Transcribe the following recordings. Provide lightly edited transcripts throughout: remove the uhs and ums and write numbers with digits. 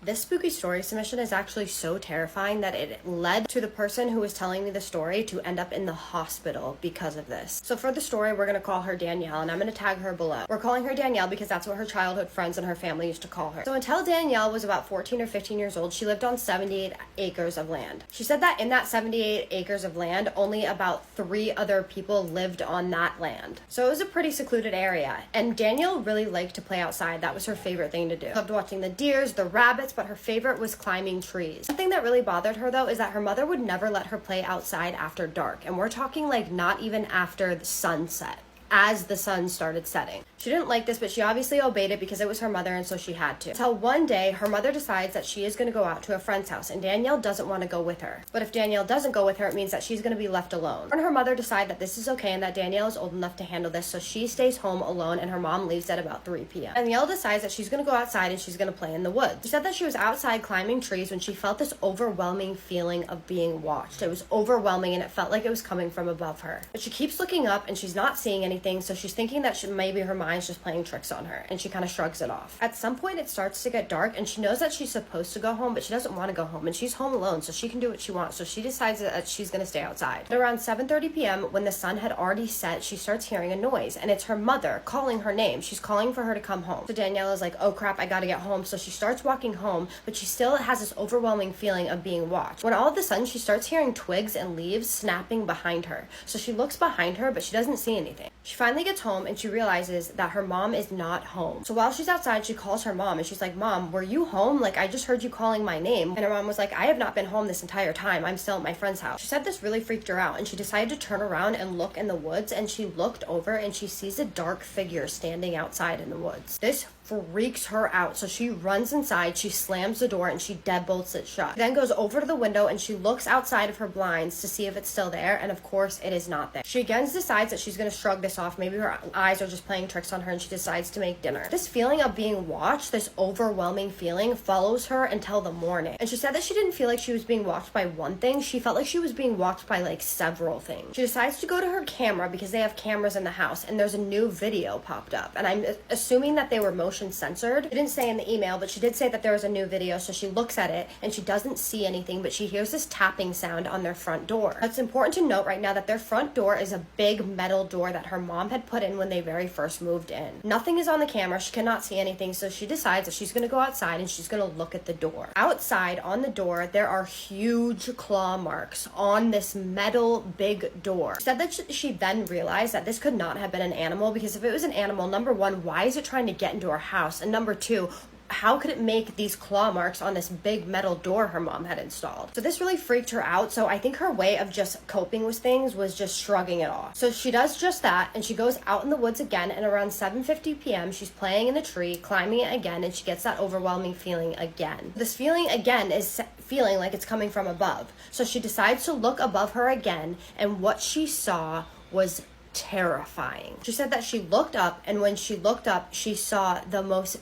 This spooky story submission is actually so terrifying that it led to the person who was telling me the story to end up in the hospital because of this. So for the story, we're going to call her Danielle, and I'm going to tag her below. We're calling her Danielle because that's what her childhood friends and her family used to call her. So until Danielle was about 14 or 15 years old, she lived on 78 acres of land. She said that in that 78 acres of land, only about 3 other people lived on that land. So it was a pretty secluded area, and Danielle really liked to play outside. That was her favorite thing to do. Loved watching the deers, the rabbits, but her favorite was climbing trees. Something that really bothered her though is that her mother would never let her play outside after dark, and we're talking like not even after the sunset, as the sun started setting. She didn't like this, but she obviously obeyed it because it was her mother, and so she had to. Until one day, her mother decides that she is going to go out to a friend's house, and Danielle doesn't want to go with her. But if Danielle doesn't go with her, it means that she's going to be left alone. Her and her mother decide that this is okay and that Danielle is old enough to handle this, so she stays home alone, and her mom leaves at about 3 p.m. Danielle decides that she's going to go outside and she's going to play in the woods. She said that she was outside climbing trees when she felt this overwhelming feeling of being watched. It was overwhelming, and it felt like it was coming from above her. But she keeps looking up, and she's not seeing anything, so she's thinking that maybe her mind's just playing tricks on her, and she kind of shrugs it off. At some point, it starts to get dark, and she knows that she's supposed to go home, but she doesn't want to go home, and she's home alone, so she can do what she wants. So she decides that she's going to stay outside. At around 7:30 p.m., when the sun had already set, she starts hearing a noise, and it's her mother calling her name. She's calling for her to come home. So Danielle is like, oh crap, I gotta get home. So she starts walking home, but she still has this overwhelming feeling of being watched. When all of a sudden, she starts hearing twigs and leaves snapping behind her. So she looks behind her, but she doesn't see anything. She finally gets home, and she realizes that her mom is not home. So while she's outside, she calls her mom, and she's like, Mom, were you home? Like, I just heard you calling my name. And her mom was like, I have not been home this entire time. I'm still at my friend's house. She said this really freaked her out, and she decided to turn around and look in the woods, and she looked over and she sees a dark figure standing outside in the woods. This freaks her out, so she runs inside, she slams the door, and she deadbolts it shut. She then goes over to the window and she looks outside of her blinds to see if it's still there, and of course it is not there. She again decides that she's going to shrug this off. Maybe her eyes are just playing tricks on her, and she decides to make dinner. This feeling of being watched, this overwhelming feeling, follows her until the morning. And she said that she didn't feel like she was being watched by one thing, she felt like she was being watched by like several things. She decides to go to her camera because they have cameras in the house, and there's a new video popped up, and I'm assuming that they were motion censored. It didn't say in the email, but she did say that there was a new video, so she looks at it and she doesn't see anything, but she hears this tapping sound on their front door. It's important to note right now that their front door is a big metal door that her mom had put in when they very first moved in. Nothing is on the camera, she cannot see anything, so she decides that she's going to go outside and she's going to look at the door. Outside on the door, there are huge claw marks on this metal big door. She said that she then realized that this could not have been an animal, because if it was an animal, number one, why is it trying to get into her house? And number two, how could it make these claw marks on this big metal door her mom had installed? So this really freaked her out, so I think her way of just coping with things was just shrugging it off. So she does just that, and she goes out in the woods again, and around 7:50 p.m. she's playing in a tree, climbing it again, and she gets that overwhelming feeling again. This feeling again is feeling like it's coming from above. So she decides to look above her again, and what she saw was terrifying. She said that she looked up, and when she looked up, she saw the most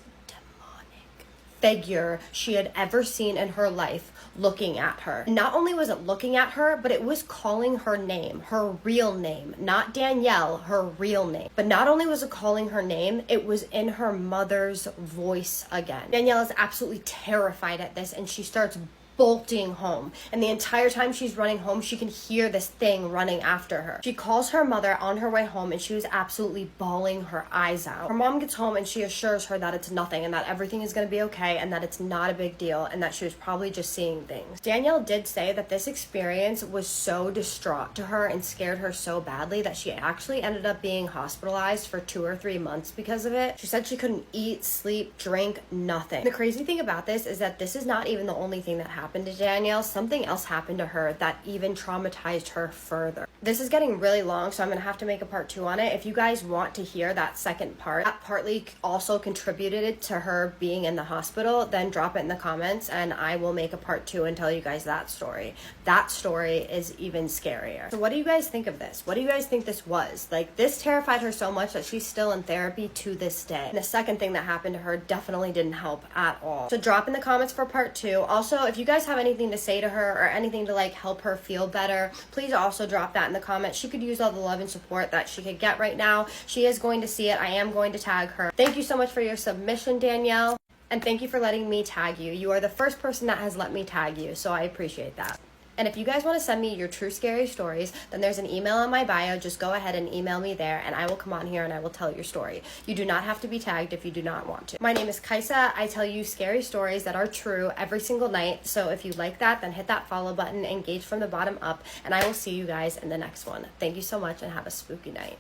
figure she had ever seen in her life looking at her. Not only was it looking at her, but it was calling her name, her real name, not Danielle, her real name. But not only was it calling her name, it was in her mother's voice again. Danielle is absolutely terrified at this, and she starts bolting home, and the entire time she's running home, she can hear this thing running after her. She calls her mother on her way home, and she was absolutely bawling her eyes out. Her mom gets home, and she assures her that it's nothing, and that everything is going to be okay, and that it's not a big deal, and that she was probably just seeing things. Danielle did say that this experience was so distraught to her and scared her so badly that she actually ended up being hospitalized for 2 or 3 months because of it. She said she couldn't eat, sleep, drink, nothing. The crazy thing about this is that this is not even the only thing that happened to Danielle. Something else happened to her that even traumatized her further. This is getting really long, so I'm gonna have to make a part 2 on it. If you guys want to hear that second part, that partly also contributed to her being in the hospital, then drop it in the comments and I will make a part 2 and tell you guys that story. That story is even scarier. So what do you guys think of this? What do you guys think this was? Like, this terrified her so much that she's still in therapy to this day. And the second thing that happened to her definitely didn't help at all. So drop in the comments for part 2. Also, if you guys have anything to say to her or anything to like help her feel better, please also drop that in the comments. She could use all the love and support that she could get right now. She is going to see it. I am going to tag her. Thank you so much for your submission, Danielle. And thank you for letting me tag you. You are the first person that has let me tag you, so I appreciate that. And if you guys want to send me your true scary stories, then there's an email in my bio. Just go ahead and email me there, and I will come on here and I will tell your story. You do not have to be tagged if you do not want to. My name is Kaisa. I tell you scary stories that are true every single night. So if you like that, then hit that follow button, engage from the bottom up, and I will see you guys in the next one. Thank you so much and have a spooky night.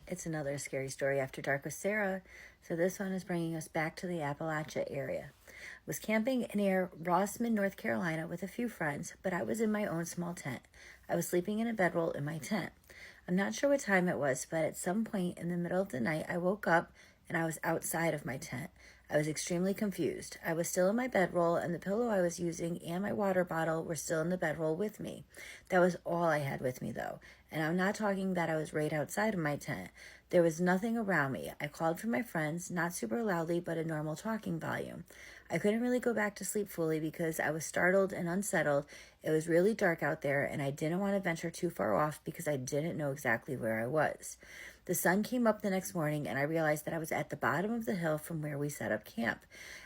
It's another scary story after dark with Sarah. So this one is bringing us back to the Appalachia area. I was camping near Rossman, North Carolina with a few friends, but I was in my own small tent. I was sleeping in a bedroll in my tent. I'm not sure what time it was, but at some point in the middle of the night, I woke up and I was outside of my tent. I was extremely confused. I was still in my bedroll, and the pillow I was using and my water bottle were still in the bedroll with me. That was all I had with me, though. And I'm not talking that I was right outside of my tent. There was nothing around me. I called for my friends, not super loudly, but a normal talking volume. I couldn't really go back to sleep fully because I was startled and unsettled. It was really dark out there, and I didn't want to venture too far off because I didn't know exactly where I was. The sun came up the next morning, and I realized that I was at the bottom of the hill from where we set up camp.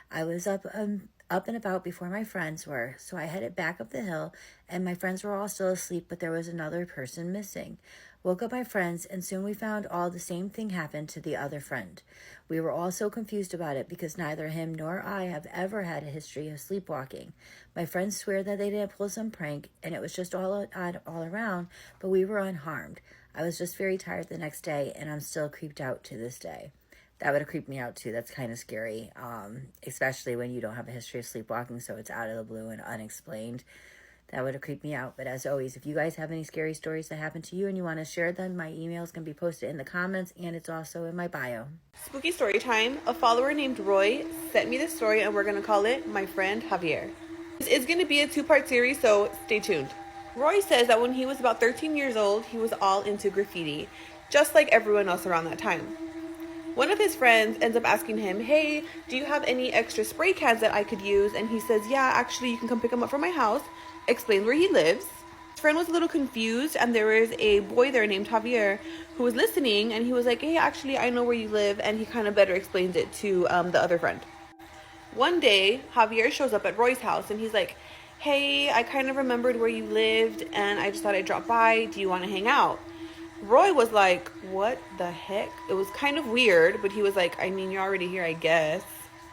I was up and about before my friends were, so I headed back up the hill, and my friends were all still asleep, but there was another person missing. Woke up my friends, and soon we found all the same thing happened to the other friend. We were all so confused about it because neither him nor I have ever had a history of sleepwalking. My friends swear that they didn't pull some prank, and it was just all around, but we were unharmed. I was just very tired the next day, and I'm still creeped out to this day. That would have creeped me out too. That's kind of scary, especially when you don't have a history of sleepwalking, so it's out of the blue and unexplained. That would have creeped me out. But as always, if you guys have any scary stories that happened to you and you want to share them, my email is going to be posted in the comments, and it's also in my bio. Spooky story time. A follower named Roy sent me this story, and we're going to call it My Friend Javier. This is going to be a 2-part series, so stay tuned. Roy says that when he was about 13 years old, he was all into graffiti, just like everyone else around that time. One of his friends ends up asking him, hey, do you have any extra spray cans that I could use? And he says, yeah, actually, you can come pick them up from my house. Explains where he lives. His friend was a little confused, and there was a boy there named Javier who was listening, and he was like, hey, actually, I know where you live, and he kind of better explains it to the other friend. One day, Javier shows up at Roy's house, and he's like, hey, I kind of remembered where you lived, and I just thought I'd drop by. Do you want to hang out? Roy was like, what the heck? It was kind of weird, but he was like, I mean, you're already here, I guess.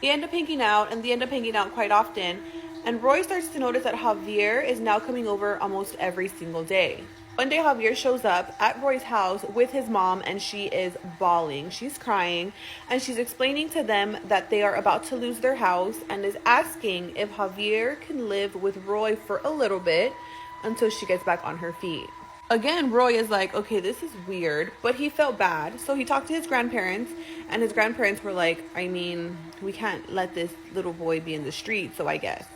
They end up hanging out, and they end up hanging out quite often. And Roy starts to notice that Javier is now coming over almost every single day. One day, Javier shows up at Roy's house with his mom, and she is bawling. She's crying, and she's explaining to them that they are about to lose their house and is asking if Javier can live with Roy for a little bit until she gets back on her feet. Again, Roy is like, okay, this is weird, but he felt bad. So he talked to his grandparents, and his grandparents were like, I mean, we can't let this little boy be in the street, so I guess.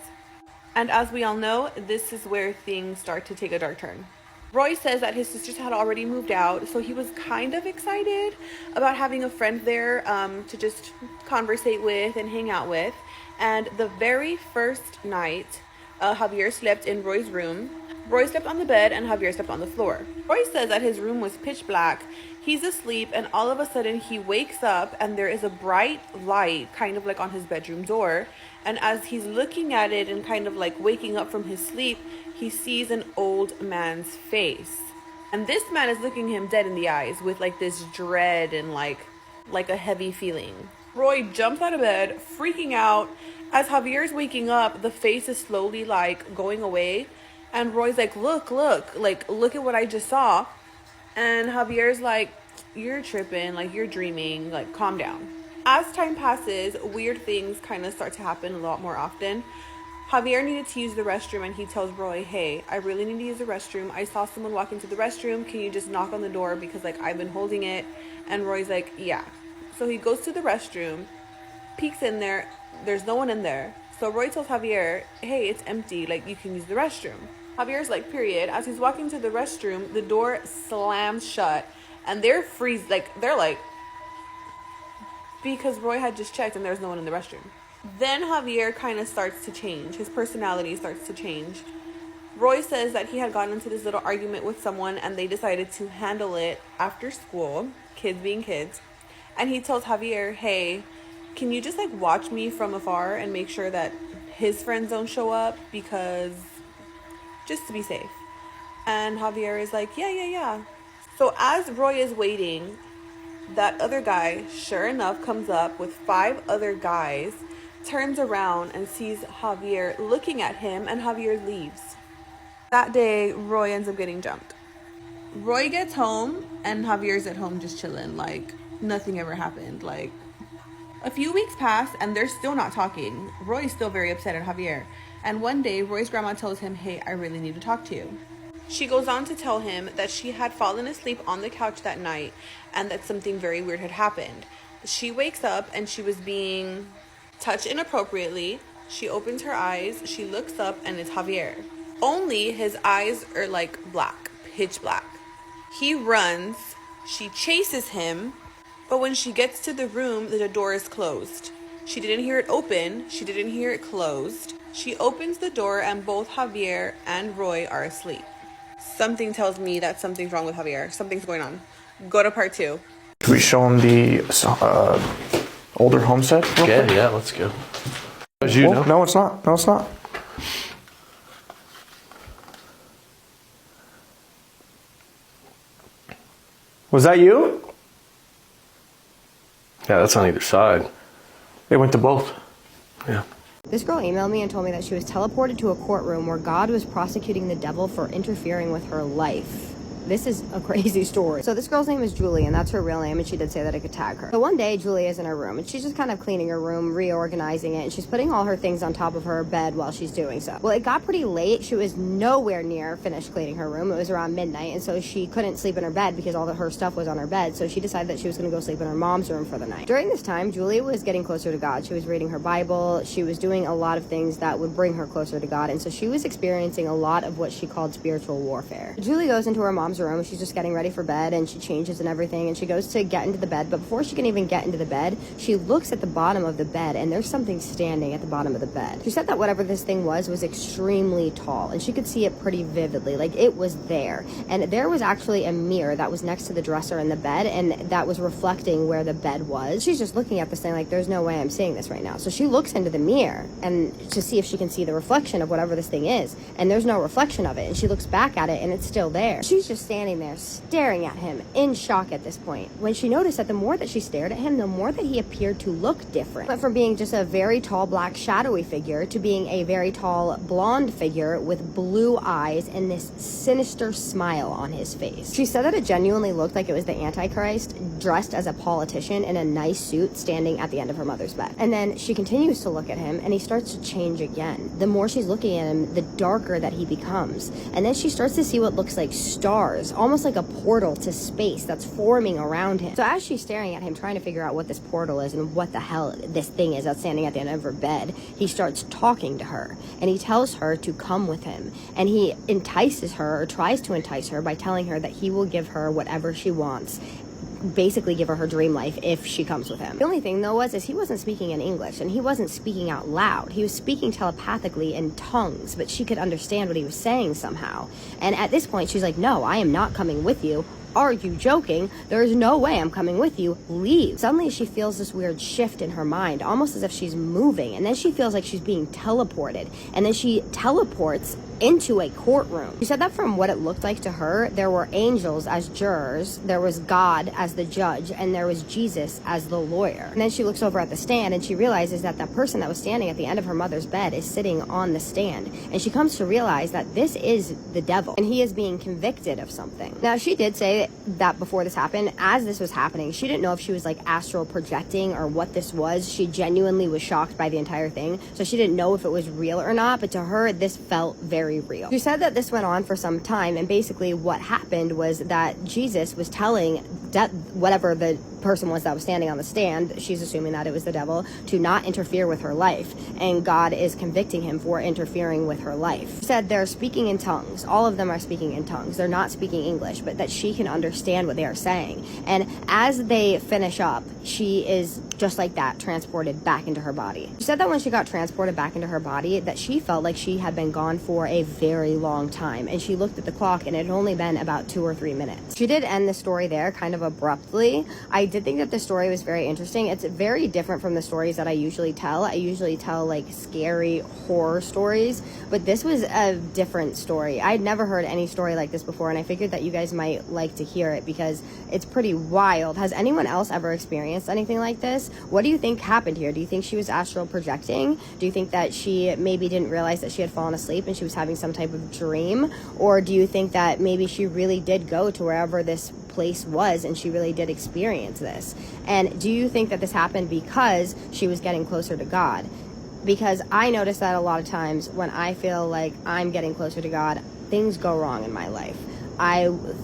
And as we all know, this is where things start to take a dark turn. Roy says that his sisters had already moved out, so he was kind of excited about having a friend there to just conversate with and hang out with. And the very first night, Javier slept in Roy's room. Roy slept on the bed and Javier slept on the floor. Roy says that his room was pitch black. He's asleep, and all of a sudden he wakes up and there is a bright light kind of like on his bedroom door. And as he's looking at it and kind of like waking up from his sleep, he sees an old man's face. And this man is looking him dead in the eyes with like this dread and like a heavy feeling. Roy jumps out of bed, freaking out. As Javier's waking up, the face is slowly like going away. And Roy's like, look at what I just saw. And Javier's like, you're tripping, like you're dreaming, like calm down. As time passes, weird things kind of start to happen a lot more often. Javier needed to use the restroom, and he tells Roy, hey, I really need to use the restroom. I saw someone walk into the restroom. Can you just knock on the door because like I've been holding it? And Roy's like, yeah. So he goes to the restroom, peeks in there. There's no one in there. So Roy tells Javier, hey, it's empty. Like you can use the restroom. Javier's like, period. As he's walking to the restroom, the door slams shut, and they're like, because Roy had just checked and there's no one in the restroom. Then Javier kind of starts to change. His personality starts to change. Roy says that he had gotten into this little argument with someone, and they decided to handle it after school, kids being kids. And he tells Javier, hey, can you just like watch me from afar and make sure that his friends don't show up, because just to be safe. And Javier is like, yeah. So as Roy is waiting, that other guy, sure enough, comes up with 5 other guys, turns around and sees Javier looking at him, and Javier leaves. That day, Roy ends up getting jumped. Roy gets home, and Javier's at home just chilling, like nothing ever happened. Like, a few weeks pass, and they're still not talking. Roy's still very upset at Javier. And one day, Roy's grandma tells him, hey, I really need to talk to you. She goes on to tell him that she had fallen asleep on the couch that night and that something very weird had happened. She wakes up and she was being touched inappropriately. She opens her eyes, she looks up, and it's Javier. Only his eyes are like black, pitch black. He runs, she chases him, but when she gets to the room, the door is closed. She didn't hear it open, she didn't hear it closed. She opens the door and both Javier and Roy are asleep. Something tells me that something's wrong with Javier. Something's going on. Go to part 2. Can we show him the older homestead? Yeah, let's go. As you know. No, it's not. Was that you? Yeah, that's on either side. They went to both. Yeah. This girl emailed me and told me that she was teleported to a courtroom where God was prosecuting the devil for interfering with her life. This is a crazy story. So this girl's name is Julie, and that's her real name, and she did say that I could tag her. So one day, Julie is in her room, and she's just kind of cleaning her room, reorganizing it, and she's putting all her things on top of her bed while she's doing so. Well, it got pretty late. She was nowhere near finished cleaning her room. It was around midnight, and so she couldn't sleep in her bed because all of her stuff was on her bed, so she decided that she was going to go sleep in her mom's room for the night. During this time, Julie was getting closer to God. She was reading her Bible. She was doing a lot of things that would bring her closer to God, and so she was experiencing a lot of what she called spiritual warfare. Julie goes into her mom's room. She's just getting ready for bed, and she changes and everything, and she goes to get into the bed, but before she can even get into the bed, she looks at the bottom of the bed, and there's something standing at the bottom of the bed. She said that whatever this thing was extremely tall, and she could see it pretty vividly, like it was there, and there was actually a mirror that was next to the dresser in the bed, and that was reflecting where the bed was. She's just looking at this thing like, there's no way I'm seeing this right now. So she looks into the mirror and to see if she can see the reflection of whatever this thing is, and there's no reflection of it, and she looks back at it, and it's still there. She's just standing there staring at him in shock at this point, when she noticed that the more that she stared at him, the more that he appeared to look different. Went from being just a very tall, black, shadowy figure to being a very tall, blonde figure with blue eyes and this sinister smile on his face. She said that it genuinely looked like it was the Antichrist dressed as a politician in a nice suit standing at the end of her mother's bed. And then she continues to look at him, and he starts to change again. The more she's looking at him, the darker that he becomes. And then she starts to see what looks like stars, almost like a portal to space that's forming around him. So as she's staring at him, trying to figure out what this portal is and what the hell this thing is that's standing at the end of her bed, he starts talking to her, and he tells her to come with him, and he entices her, or tries to entice her, by telling her that he will give her whatever she wants, basically give her dream life if she comes with him. The only thing though is he wasn't speaking in English, and he wasn't speaking out loud. He was speaking telepathically in tongues, but she could understand what he was saying somehow. And at this point she's like, no, I am not coming with you. Are you joking? There's no way I'm coming with you. Leave. Suddenly she feels this weird shift in her mind, almost as if she's moving, and then she feels like she's being teleported, and then she teleports into a courtroom. She said that from what it looked like to her, there were angels as jurors, there was God as the judge, and there was Jesus as the lawyer. And then she looks over at the stand, and she realizes that that person that was standing at the end of her mother's bed is sitting on the stand, and she comes to realize that this is the devil, and he is being convicted of something. Now, she did say that before this happened, as this was happening, she didn't know if she was like astral projecting or what this was. She genuinely was shocked by the entire thing, so she didn't know if it was real or not, but to her this felt very real. She said that this went on for some time, and basically what happened was that Jesus was telling whatever the person was that was standing on the stand, she's assuming that it was the devil, to not interfere with her life, and God is convicting him for interfering with her life. She said they're speaking in tongues. All of them are speaking in tongues. They're not speaking English, but that she can understand what they are saying. And as they finish up, she is just like that, transported back into her body. She said that when she got transported back into her body, that she felt like she had been gone for a very long time, and she looked at the clock and it had only been about 2 or 3 minutes. She did end the story there kind of abruptly. I did think that the story was very interesting. It's very different from the stories that I usually tell. I usually tell like scary horror stories, but this was a different story. I'd never heard any story like this before, and I figured that you guys might like to hear it because it's pretty wild. Has anyone else ever experienced anything like this? What do you think happened here? Do you think she was astral projecting? Do you think that she maybe didn't realize that she had fallen asleep and she was having some type of dream? Or do you think that maybe she really did go to wherever this place was and she really did experience this? And do you think that this happened because she was getting closer to God? Because I notice that a lot of times when I feel like I'm getting closer to God, things go wrong in my life.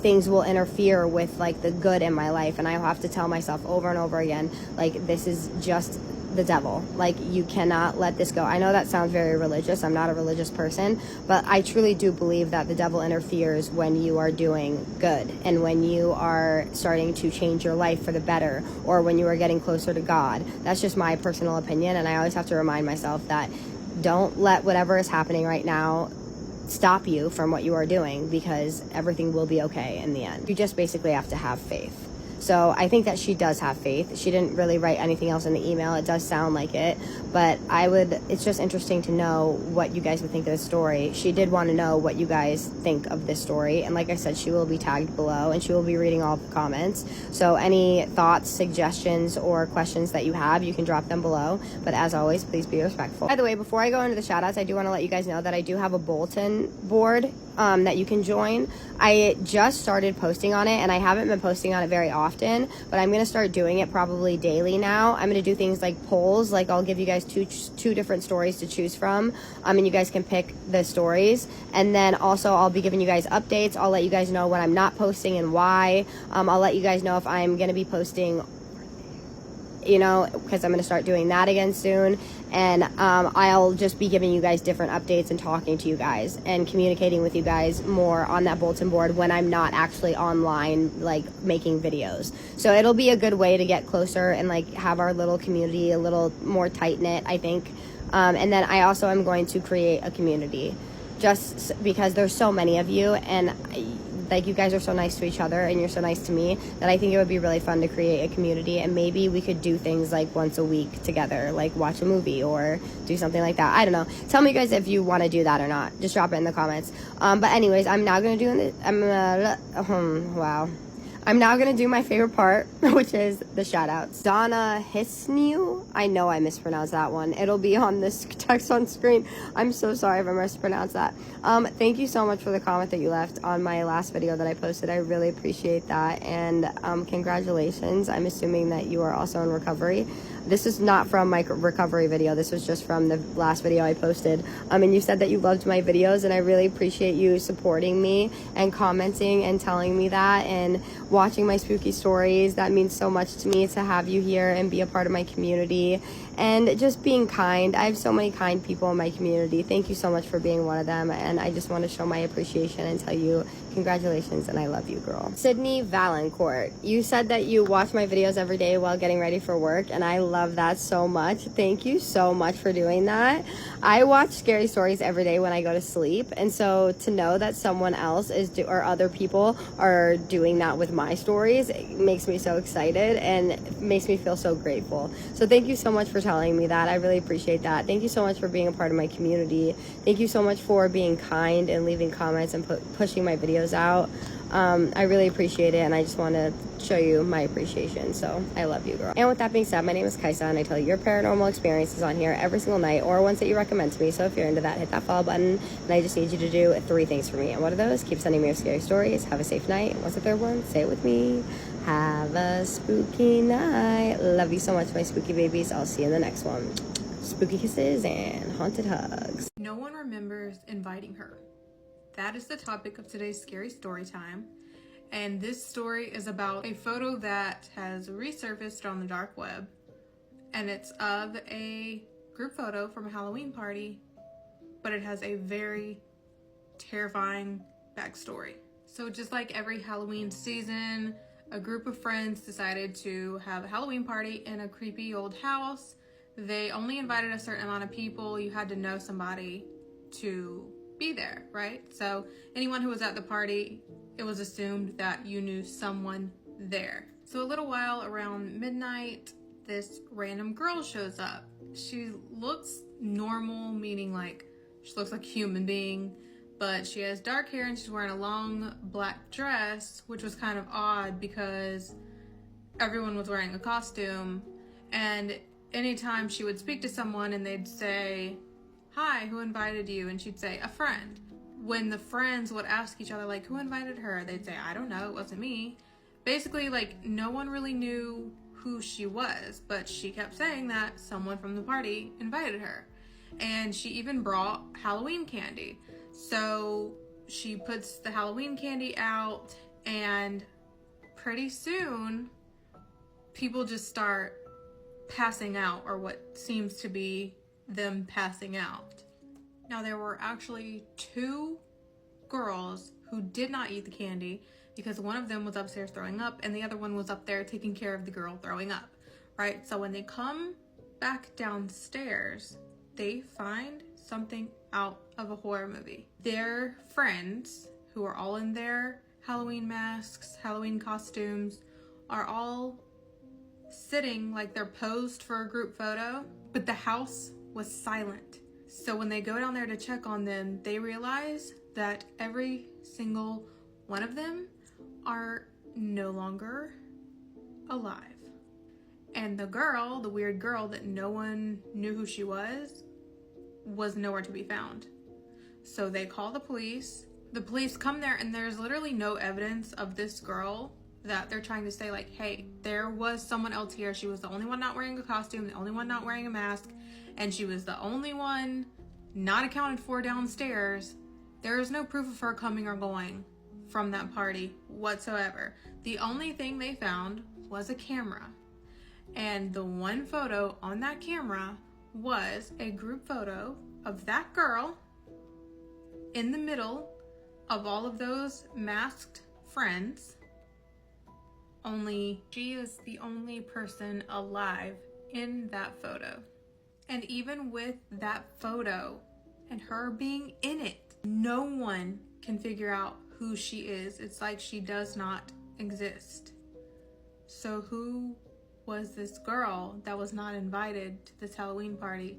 Things will interfere with like the good in my life, and I have to tell myself over and over again, like, this is just the devil. Like, you cannot let this go. I know that sounds very religious. I'm not a religious person, but I truly do believe that the devil interferes when you are doing good and when you are starting to change your life for the better, or when you are getting closer to God. That's just my personal opinion, and I always have to remind myself that don't let whatever is happening right now stop you from what you are doing, because everything will be okay in the end. You just basically have to have faith. So I think that she does have faith. She didn't really write anything else in the email. It does sound like it, but it's just interesting to know what you guys would think of the story. She did want to know what you guys think of this story, and like I said, she will be tagged below and she will be reading all the comments. So any thoughts, suggestions, or questions that you have, you can drop them below. But as always, please be respectful. By the way, before I go into the shout outs, I do want to let you guys know that I do have a bulletin board that you can join. I just started posting on it, and I haven't been posting on it very often, but I'm going to start doing it probably daily now. I'm going to do things like polls, like I'll give you guys two different stories to choose from, and you guys can pick the stories. And then also I'll be giving you guys updates. I'll let you guys know when I'm not posting and why. I'll let you guys know if I'm going to be posting, because I'm going to start doing that again soon. And I'll just be giving you guys different updates and talking to you guys and communicating with you guys more on that bulletin board when I'm not actually online, like making videos. So it'll be a good way to get closer and like have our little community a little more tight knit, I think. And then I also am going to create a community, just because there's so many of you, and like, you guys are so nice to each other and you're so nice to me, that I think it would be really fun to create a community, and maybe we could do things like once a week together, like watch a movie or do something like that. I don't know. Tell me guys if you want to do that or not. Just drop it in the comments. But anyways, I'm now going to do my favorite part, which is the shout outs. Donna Hisnew, I know I mispronounced that one. It'll be on this text on screen. I'm so sorry if I mispronounced that. Thank you so much for the comment that you left on my last video that I posted. I really appreciate that, and congratulations. I'm assuming that you are also in recovery. This is not from my recovery video. This was just from the last video I posted. And you said that you loved my videos, and I really appreciate you supporting me and commenting and telling me that and watching my spooky stories. That means so much to me to have you here and be a part of my community and just being kind. I have so many kind people in my community. Thank you so much for being one of them, and I just want to show my appreciation and tell you congratulations and I love you, girl. Sydney Valancourt, you said that you watch my videos every day while getting ready for work, and I love that so much. Thank you so much for doing that. I watch scary stories every day when I go to sleep, and so to know that someone else or other people are doing that with my stories, it makes me so excited and it makes me feel so grateful. So thank you so much for telling me that. I really appreciate that. Thank you so much for being a part of my community. Thank you so much for being kind and leaving comments and pushing my videos out. I really appreciate it, and I just want to show you my appreciation. So I love you, girl. And with that being said, my name is Kaisa, and I tell you your paranormal experiences on here every single night, or ones that you recommend to me. So if you're into that, hit that follow button, and I just need you to do 3 things for me. And what are those? Keep sending me your scary stories. Have a safe night. And what's the third one? Say it with me. Have a spooky night. Love you so much, my spooky babies. I'll see you in the next one. Spooky kisses and haunted hugs. No one remembers inviting her. That is the topic of today's scary story time. And this story is about a photo that has resurfaced on the dark web. And it's of a group photo from a Halloween party, but it has a very terrifying backstory. So just like every Halloween season, A group of friends decided to have a Halloween party in a creepy old house. They only invited a certain amount of people. You had to know somebody to be there, right? So anyone who was at the party, it was assumed that you knew someone there. So a little while around midnight, this random girl shows up. She looks normal, meaning like she looks like a human being, but she has dark hair and she's wearing a long black dress, which was kind of odd because everyone was wearing a costume. And anytime she would speak to someone and they'd say, "Hi, who invited you?" and she'd say, "A friend." When the friends would ask each other, like, "Who invited her?" they'd say, "I don't know, it wasn't me." Basically, like, no one really knew who she was, but she kept saying that someone from the party invited her. And she even brought Halloween candy. So she puts the Halloween candy out, and pretty soon people just start passing out, or what seems to be them passing out. Now, there were actually 2 girls who did not eat the candy because one of them was upstairs throwing up and the other one was up there taking care of the girl throwing up, right? So when they come back downstairs, they find something out of a horror movie. Their friends, who are all in their Halloween masks, Halloween costumes, are all sitting like they're posed for a group photo, but the house was silent. So when they go down there to check on them, they realize that every single one of them are no longer alive. And the girl, the weird girl that no one knew who she was nowhere to be found. So they call the police. The police come there and there's literally no evidence of this girl, that they're trying to say like, hey, there was someone else here. She was the only one not wearing a costume, the only one not wearing a mask, and she was the only one not accounted for downstairs. There is no proof of her coming or going from that party whatsoever. The only thing they found was a camera. And the one photo on that camera was a group photo of that girl in the middle of all of those masked friends. Only she is the only person alive in that photo. And even with that photo and her being in it, no one can figure out who she is. It's like she does not exist. So who was this girl that was not invited to this Halloween party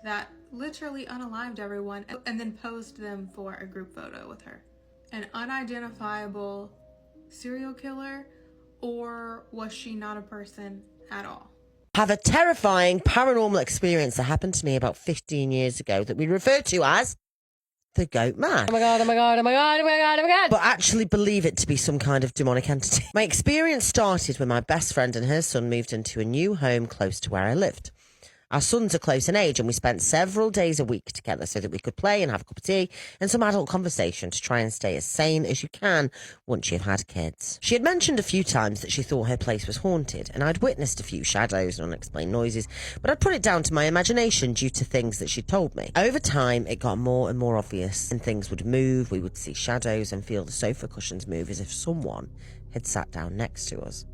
that literally unalived everyone and then posed them for a group photo with her? An unidentifiable serial killer? Or was she not a person at all? Have a terrifying paranormal experience that happened to me about 15 years ago that we refer to as the goat man. Oh my god, oh my god, oh my god, oh my god, oh my god. But actually believe it to be some kind of demonic entity. My experience started when my best friend and her son moved into a new home close to where I lived. Our sons are close in age and we spent several days a week together so that we could play and have a cup of tea and some adult conversation to try and stay as sane as you can once you've had kids. She had mentioned a few times that she thought her place was haunted, and I'd witnessed a few shadows and unexplained noises, but I'd put it down to my imagination due to things that she'd told me. Over time, it got more and more obvious, and things would move, we would see shadows and feel the sofa cushions move as if someone had sat down next to us.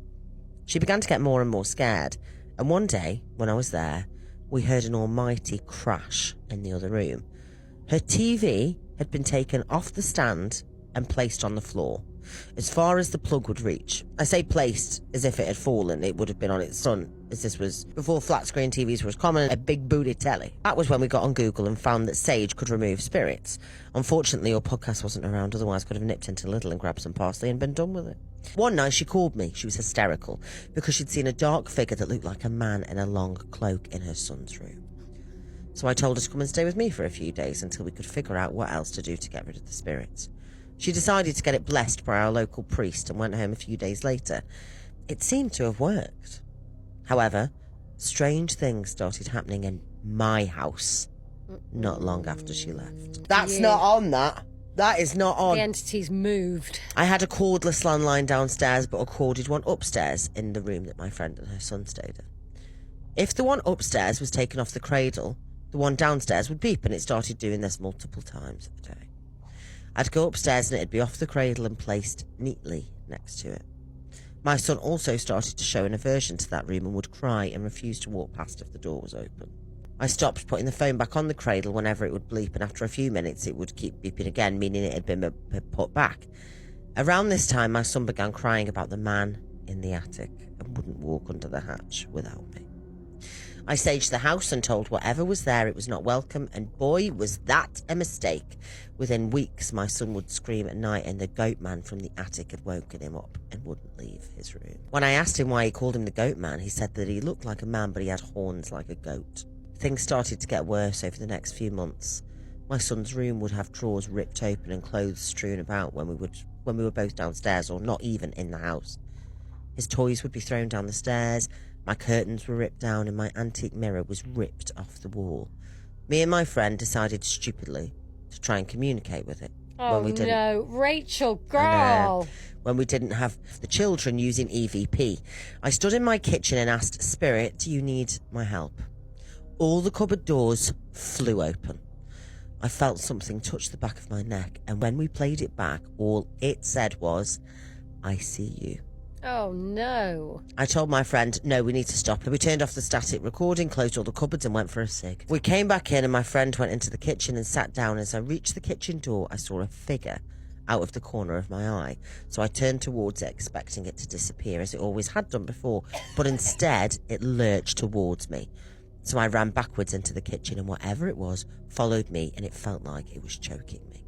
She began to get more and more scared, and one day, when I was there, we heard an almighty crash in the other room. Her TV had been taken off the stand and placed on the floor, as far as the plug would reach. I say placed as if it had fallen. It would have been on its front, as this was before flat screen TVs were as common, a big booty telly. That was when we got on Google and found that Sage could remove spirits. Unfortunately, your podcast wasn't around, otherwise I could have nipped into Lidl and grabbed some parsley and been done with it. One night she called me. She was hysterical because she'd seen a dark figure that looked like a man in a long cloak in her son's room. So I told her to come and stay with me for a few days until we could figure out what else to do to get rid of the spirits. She decided to get it blessed by our local priest and went home a few days later. It seemed to have worked. However, strange things started happening in my house not long after she left. That's not on that. That is not on. The entity's moved. I had a cordless landline downstairs, but a corded one upstairs in the room that my friend and her son stayed in. If the one upstairs was taken off the cradle, the one downstairs would beep, and it started doing this multiple times a day. I'd go upstairs and it'd be off the cradle and placed neatly next to it. My son also started to show an aversion to that room and would cry and refuse to walk past if the door was open. I stopped putting the phone back on the cradle whenever it would bleep, and after a few minutes it would keep beeping again, meaning it had been put back. Around this time, my son began crying about the man in the attic and wouldn't walk under the hatch without me. I saged the house and told whatever was there it was not welcome, and boy, was that a mistake. Within weeks, my son would scream at night, and the goat man from the attic had woken him up and wouldn't leave his room. When I asked him why he called him the goat man, he said that he looked like a man, but he had horns like a goat. Things started to get worse over the next few months. My son's room would have drawers ripped open and clothes strewn about when we were both downstairs or not even in the house. His toys would be thrown down the stairs, my curtains were ripped down, and my antique mirror was ripped off the wall. Me and my friend decided stupidly to try and communicate with it. Oh no, Rachel, girl! When we didn't have the children using EVP, I stood in my kitchen and asked, "Spirit, do you need my help?" All the cupboard doors flew open. I felt something touch the back of my neck, and when we played it back, all it said was, "I see you." Oh no. I told my friend, no, we need to stop. We turned off the static recording, closed all the cupboards and went for a cig. We came back in and my friend went into the kitchen and sat down. As I reached the kitchen door, I saw a figure out of the corner of my eye. So I turned towards it, expecting it to disappear as it always had done before, but instead it lurched towards me. So I ran backwards into the kitchen and whatever it was followed me, and it felt like it was choking me.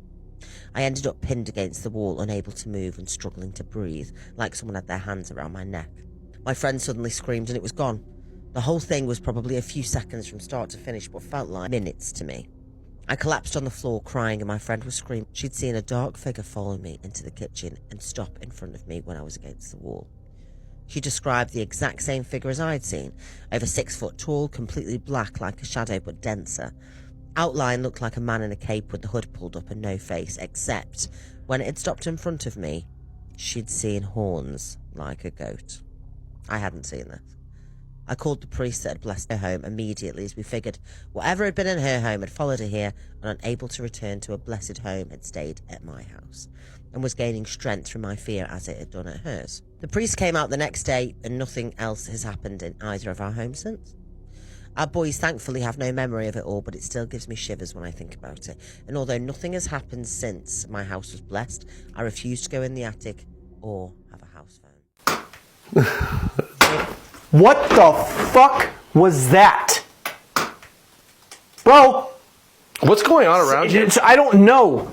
I ended up pinned against the wall, unable to move and struggling to breathe, like someone had their hands around my neck. My friend suddenly screamed and it was gone. The whole thing was probably a few seconds from start to finish, but felt like minutes to me. I collapsed on the floor crying, and my friend was screaming. She'd seen a dark figure follow me into the kitchen and stop in front of me when I was against the wall. She described the exact same figure as I'd seen, over 6 foot tall, completely black like a shadow but denser. Outline looked like a man in a cape with the hood pulled up and no face, except when it had stopped in front of me, she'd seen horns like a goat. I hadn't seen this. I called the priest that had blessed her home immediately, as we figured whatever had been in her home had followed her here, and unable to return to a blessed home had stayed at my house and was gaining strength from my fear as it had done at hers. The priest came out the next day and nothing else has happened in either of our homes since. Our boys thankfully have no memory of it all, but it still gives me shivers when I think about it. And although nothing has happened since my house was blessed, I refuse to go in the attic or have a house phone. What the fuck was that? Bro! What's going on around you? I don't know.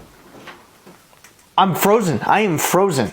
I'm frozen. I am frozen.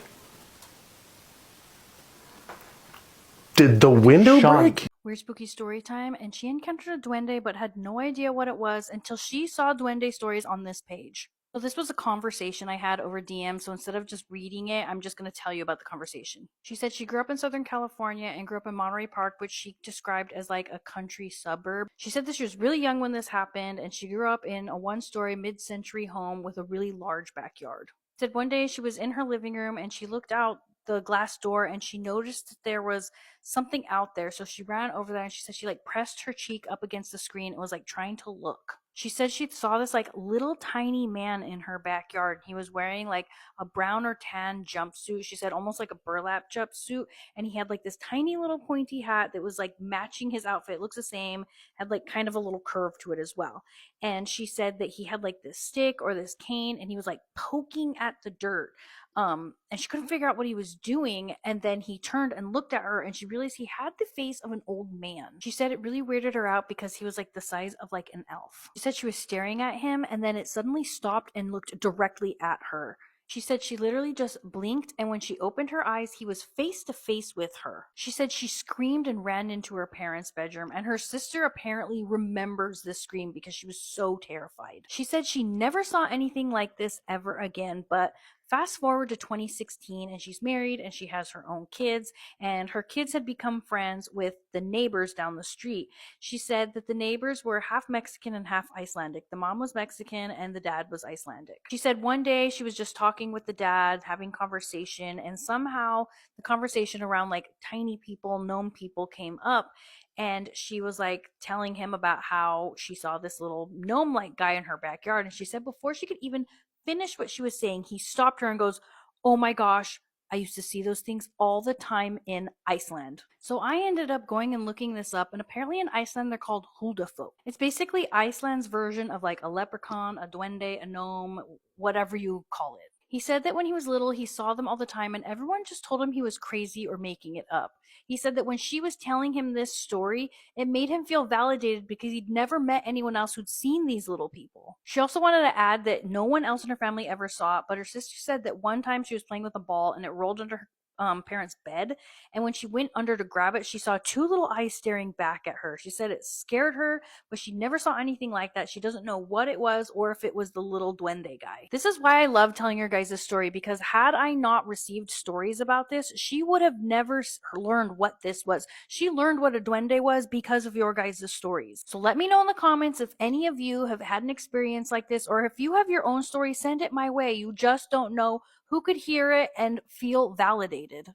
Did the window break? We're Spooky Storytime, and she encountered a duende but had no idea what it was until she saw duende stories on this page. So this was a conversation I had over DM, so instead of just reading it, I'm just going to tell you about the conversation. She said she grew up in Southern California and grew up in Monterey Park, which she described as like a country suburb. She said that she was really young when this happened, and she grew up in a one-story mid-century home with a really large backyard. She said one day she was in her living room and she looked out the glass door and she noticed that there was something out there. So she ran over there and she said she like pressed her cheek up against the screen and was like trying to look. She said she saw this like little tiny man in her backyard. He was wearing like a brown or tan jumpsuit. She said almost like a burlap jumpsuit, and he had like this tiny little pointy hat that was like matching his outfit. It looks the same, had like kind of a little curve to it as well. And she said that he had like this stick or this cane and he was like poking at the dirt. And she couldn't figure out what he was doing, and then he turned and looked at her and she realized he had the face of an old man. She said it really weirded her out because he was like the size of like an elf. She said she was staring at him and then it suddenly stopped and looked directly at her. She said she literally just blinked, and when she opened her eyes, he was face to face with her. She said she screamed and ran into her parents' bedroom, and her sister apparently remembers this scream because she was so terrified. She said she never saw anything like this ever again, but fast forward to 2016 and she's married and she has her own kids, and her kids had become friends with the neighbors down the street. She said that the neighbors were half Mexican and half Icelandic. The mom was Mexican and the dad was Icelandic. She said one day she was just talking with the dad, having conversation, and somehow the conversation around like tiny people, gnome people came up, and she was like telling him about how she saw this little gnome-like guy in her backyard. And she said before she could even finish what she was saying, he stopped her and goes, "Oh my gosh, I used to see those things all the time in Iceland. So I ended up going and looking this up, and apparently in Iceland they're called huldafolk. It's basically Iceland's version of like a leprechaun, a duende, a gnome, whatever you call it. He said that when he was little, he saw them all the time, and everyone just told him he was crazy or making it up. He said that when she was telling him this story, it made him feel validated because he'd never met anyone else who'd seen these little people. She also wanted to add that no one else in her family ever saw it, but her sister said that one time she was playing with a ball and it rolled under her parents' bed, and when she went under to grab it, she saw two little eyes staring back at her. She said it scared her, but she never saw anything like that. She doesn't know what it was or if it was the little duende guy. This is why I love telling your guys this story, because had I not received stories about this, she would have never learned what this was. She learned what a duende was because of your guys' stories. So let me know in the comments if any of you have had an experience like this, or if you have your own story, send it my way. You just don't know who could hear it and feel validated.